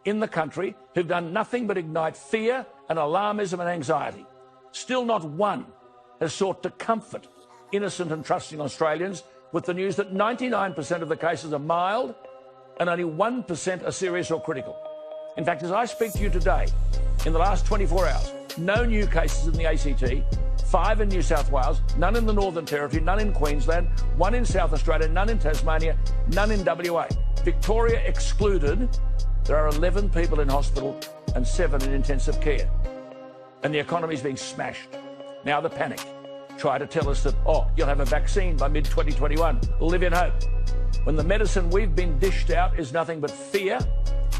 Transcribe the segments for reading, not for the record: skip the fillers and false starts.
in the country who've done nothing but ignite fear and alarmism and anxiety. Still not one has sought to comfort innocent and trusting Australians with the news that 99% of the cases are mild and only 1% are serious or critical. In fact, as I speak to you today, in the last 24 hours, no new cases in the ACT, 5 in New South Wales, none in the Northern Territory, none in Queensland, 1 in South Australia, none in Tasmania, none in WA. Victoria excluded, there are 11 people in hospital and 7 in intensive care. And the economy's being smashed. Now the panic. Try to tell us that, oh, you'll have a vaccine by mid-2021. Live in hope. When the medicine we've been dished out is nothing but fear,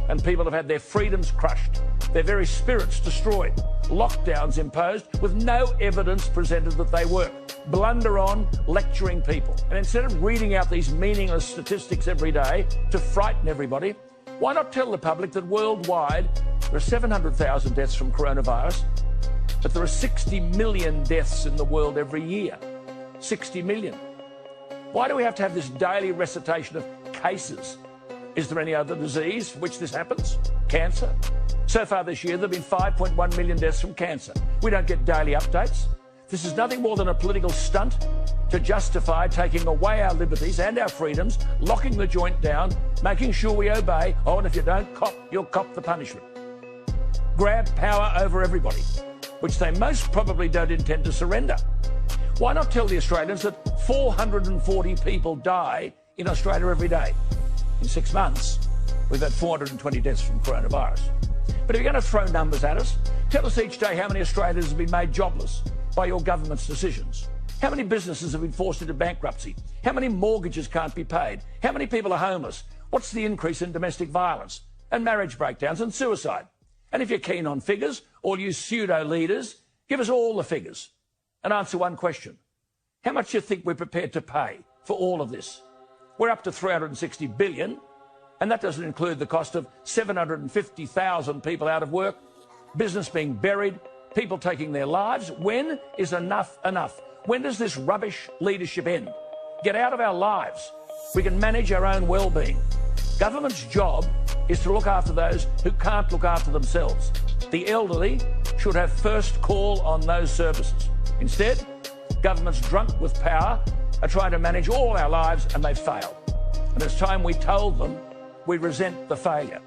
and people have had their freedoms crushed, their very spirits destroyed, lockdowns imposed with no evidence presented that they work. Blunder on, lecturing people. And instead of reading out these meaningless statistics every day to frighten everybody, why not tell the public that worldwide there are 700,000 deaths from coronavirus, but there are 60 million deaths in the world every year. 60 million. Why do we have to have this daily recitation of cases? Is there any other disease for which this happens? Cancer? So far this year, there have been 5.1 million deaths from cancer. We don't get daily updates. This is nothing more than a political stunt to justify taking away our liberties and our freedoms, locking the joint down, making sure we obey. Oh, and if you don't cop, you'll cop the punishment. Grab power over everybody, which they most probably don't intend to surrender. Why not tell the Australians that 440 people die in Australia every day? In 6 months, we've had 420 deaths from coronavirus. But if you're going to throw numbers at us, tell us each day how many Australians have been made jobless by your government's decisions. How many businesses have been forced into bankruptcy? How many mortgages can't be paid? How many people are homeless? What's the increase in domestic violence and marriage breakdowns and suicide? And if you're keen on figures, all you pseudo-leaders, give us all the figures and answer one question. How much do you think we're prepared to pay for all of this? We're up to $360 billion, and that doesn't include the cost of 750,000 people out of work, business being buried, people taking their lives. When is enough enough? When does this rubbish leadership end? Get out of our lives. We can manage our own well-being. Government's job is to look after those who can't look after themselves. The elderly should have first call on those services. Instead, governments drunk with power are trying to manage all our lives, and they've failed. And it's time we told them we resent the failure.